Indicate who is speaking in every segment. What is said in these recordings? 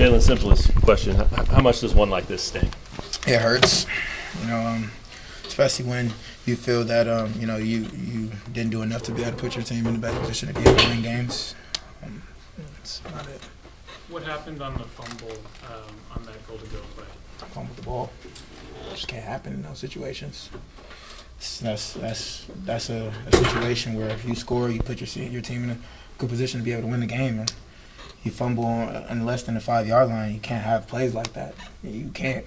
Speaker 1: Jalon, simplest question. How much does one like this sting?
Speaker 2: It hurts, especially when you feel that you didn't do enough to be able to put your team in a better position to be able to win games. That's not it.
Speaker 3: What happened on the fumble on that goal-to-go play?
Speaker 2: I fumbled the ball. It just can't happen in those situations. That's a situation where if you score, you put your team in a good position to be able to win the game. And you fumble on less than the 5-yard line, you can't have plays like that. You can't.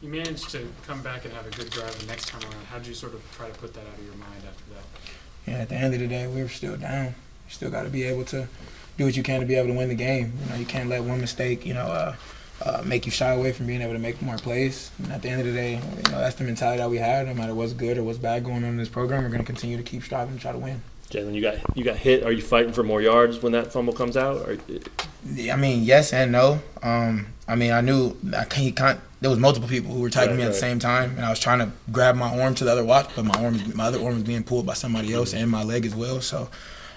Speaker 3: You managed to come back and have a good drive the next time around. How did you sort of try to put that out of your mind after that?
Speaker 2: Yeah, at the end of the day, we were still down. You still got to be able to do what you can to be able to win the game. You can't let one mistake, make you shy away from being able to make more plays. And at the end of the day, that's the mentality that we had. No matter what's good or what's bad going on in this program, we're going to continue to keep striving to try to win.
Speaker 1: Jalon, you got hit. Are you fighting for more yards when that fumble comes out? Or?
Speaker 2: Yes and no. I knew there was multiple people who were tagging me at the same time, and I was trying to grab my arm to the other watch, but my other arm was being pulled by somebody else and my leg as well. So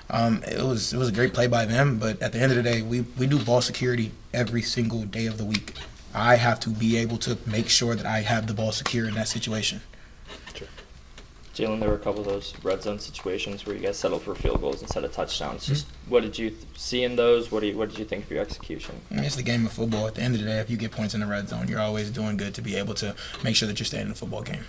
Speaker 2: it was a great play by them. But at the end of the day, we do ball security every single day of the week. I have to be able to make sure that I have the ball secure in that situation.
Speaker 1: Sure.
Speaker 4: Jalon, there were a couple of those red zone situations where you guys settled for field goals instead of touchdowns. Just what did you see in those? What did you think of your execution?
Speaker 2: It's the game of football. At the end of the day, if you get points in the red zone, you're always doing good to be able to make sure that you're staying in the football game.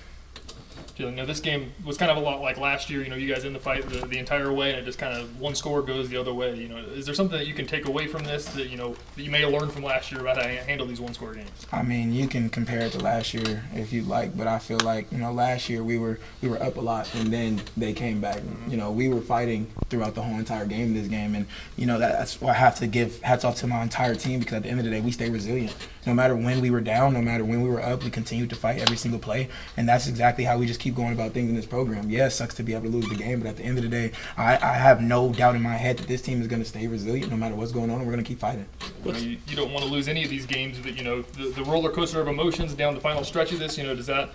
Speaker 5: Jalon, this game was kind of a lot like last year. You guys in the fight the entire way, and it just kind of one score goes the other way. Is there something that you can take away from this that that you may have learned from last year about how to handle these one-score games?
Speaker 2: You can compare it to last year if you'd like, but I feel like last year we were up a lot, and then they came back. We were fighting throughout the whole entire game this game, and that's why I have to give hats off to my entire team, because at the end of the day we stay resilient. No matter when we were down, no matter when we were up, we continued to fight every single play, and that's exactly how we just keep going about things in this program. Yeah, it sucks to be able to lose the game, but at the end of the day, I have no doubt in my head that this team is going to stay resilient no matter what's going on, and we're going to keep fighting.
Speaker 5: You don't want to lose any of these games, but the roller coaster of emotions down the final stretch of this. Does that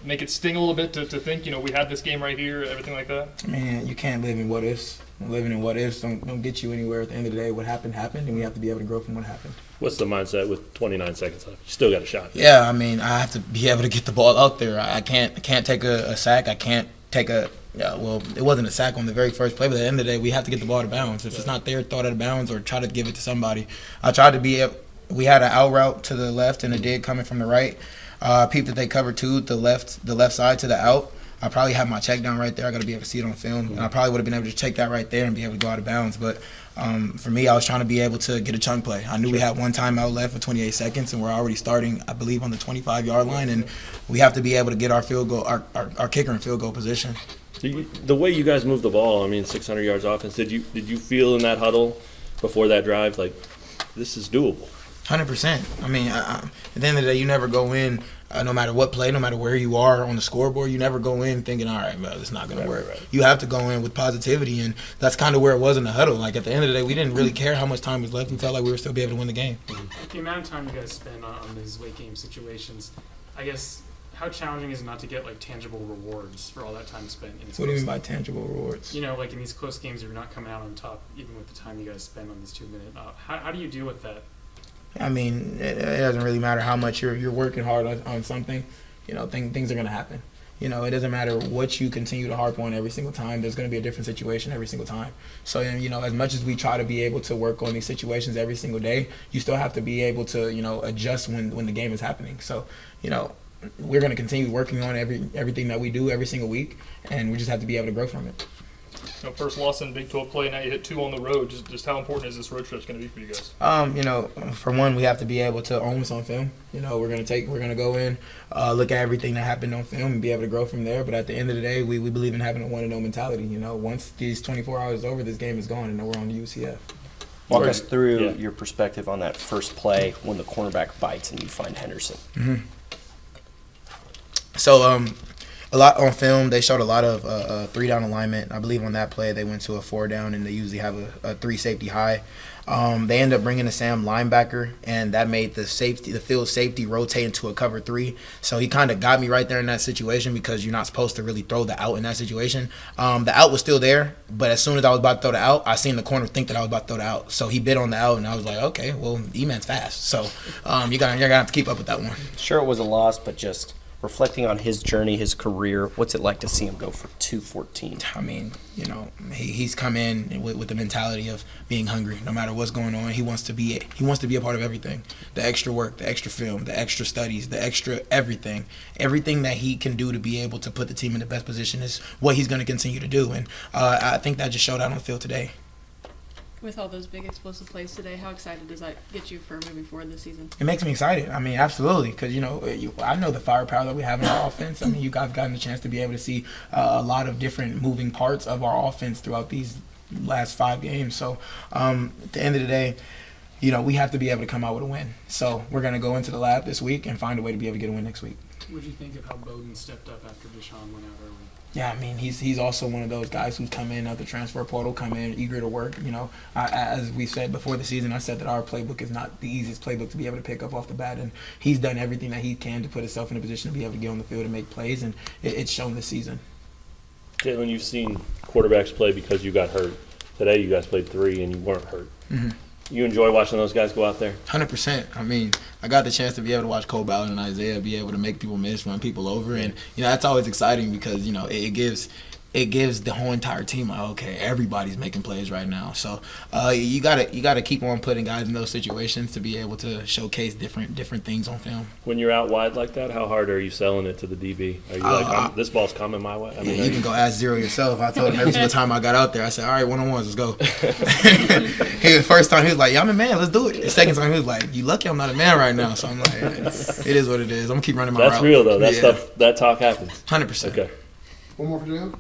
Speaker 5: make it sting a little bit to think we had this game right here, everything like that?
Speaker 2: Man, you can't live in what ifs. Living in what ifs don't get you anywhere. At the end of the day, what happened, and we have to be able to grow from what happened.
Speaker 1: What's the mindset with 29 seconds left? You still got a shot.
Speaker 2: Yeah, I have to be able to get the ball out there. I can't take a sack. I can't take it wasn't a sack on the very first play, but at the end of the day, we have to get the ball out of bounds. If it's not there, throw it out of bounds or try to give it to somebody. I tried to we had an out route to the left and a dig coming from the right. Peeped that they covered two, the left side to the out. I probably had my check down right there. I got to be able to see it on film. And I probably would have been able to check that right there and be able to go out of bounds. But for me, I was trying to be able to get a chunk play. I knew we had one timeout left for 28 seconds, and we're already starting, I believe, on the 25-yard line. And we have to be able to get our field goal, our kicker in field goal position.
Speaker 1: The way you guys moved the ball, 600 yards offense, did you feel in that huddle before that drive, like, this is doable?
Speaker 2: 100%. At the end of the day, you never go in, no matter what play, no matter where you are on the scoreboard, you never go in thinking, all right, it's not going to work. Right. You have to go in with positivity, and that's kind of where it was in the huddle. Like, at the end of the day, we didn't really care how much time was left. We felt like we were still be able to win the game.
Speaker 3: The amount of time you guys spend on these late game situations, I guess, how challenging is it not to get, tangible rewards for all that time spent in this?
Speaker 2: What do you mean by tangible rewards?
Speaker 3: Like in these close games, you're not coming out on top, even with the time you guys spend on this 2-minute. How do you deal with that?
Speaker 2: It doesn't really matter how much you're working hard on something. Things are going to happen. It doesn't matter what you continue to harp on every single time. There's going to be a different situation every single time. So, as much as we try to be able to work on these situations every single day, you still have to be able to, adjust when the game is happening. So, we're going to continue working on everything that we do every single week, and we just have to be able to grow from it.
Speaker 5: First loss in Big 12 play, now you hit 2 on the road. Just how important is this road trip going to be for you guys?
Speaker 2: For one, we have to be able to own what's on film. We're going to go in, look at everything that happened on film and be able to grow from there. But at the end of the day, we believe in having a 1-0 mentality. Once these 24 hours is over, this game is gone, and then we're on the UCF.
Speaker 4: Walk us through your perspective on that first play when the cornerback bites and you find Henderson.
Speaker 2: So, A lot on film. They showed a lot of 3-down alignment. I believe on that play they went to a 4-down, and they usually have a 3 safety high. They ended up bringing a Sam linebacker, and that made the field safety rotate into a cover 3. So he kind of got me right there in that situation because you're not supposed to really throw the out in that situation. The out was still there, but as soon as I was about to throw the out, I seen the corner think that I was about to throw the out. So he bid on the out, and I was like, okay, well, E-man's fast. So you're gonna have to keep up with that one.
Speaker 6: Sure, it was a loss, but just reflecting on his journey, his career, what's it like to see him go for 214?
Speaker 2: I mean, he's come in with the mentality of being hungry. No matter what's going on, he wants to be a part of everything. The extra work, the extra film, the extra studies, the extra everything. Everything that he can do to be able to put the team in the best position is what he's going to continue to do. And I think that just showed out on the field today.
Speaker 7: With all those big explosive plays today, how excited does that get you for moving forward this season?
Speaker 2: It makes me excited. I mean, absolutely, because I know the firepower that we have in our offense. I mean, you guys gotten a chance to be able to see a lot of different moving parts of our offense throughout these last 5 games. So, at the end of the day, we have to be able to come out with a win. So we're gonna go into the lab this week and find a way to be able to get a win next week.
Speaker 3: What do you think of how Bowden stepped up after Deshaun went out early?
Speaker 2: Yeah, I mean, he's also one of those guys who's come in out the transfer portal, come in eager to work. As we said before the season, I said that our playbook is not the easiest playbook to be able to pick up off the bat, and he's done everything that he can to put himself in a position to be able to get on the field and make plays, and it's shown this season.
Speaker 1: Jalon, you've seen quarterbacks play because you got hurt. Today you guys played 3 and you weren't hurt.
Speaker 2: Mm-hmm.
Speaker 1: You enjoy watching those guys go out there?
Speaker 2: 100%. I mean, I got the chance to be able to watch Cole Ballard and Isaiah be able to make people miss, run people over, and that's always exciting because it gives the whole entire team like, okay, everybody's making plays right now. So you gotta keep on putting guys in those situations to be able to showcase different things on film.
Speaker 1: When you're out wide like that, how hard are you selling it to the DB? Are you like, this ball's coming my way? I mean,
Speaker 2: you can go ask Zero yourself. I told him every single time I got out there, I said, all right, one-on-ones, let's go. The first time he was like, yeah, I'm a man, let's do it. The second time he was like, you lucky I'm not a man right now. So I'm like, it is what it is. I'm gonna keep running my route.
Speaker 1: That's real though. That
Speaker 2: Yeah.
Speaker 1: stuff, that talk happens.
Speaker 2: 100%.
Speaker 1: Okay.
Speaker 8: One more for Jalen.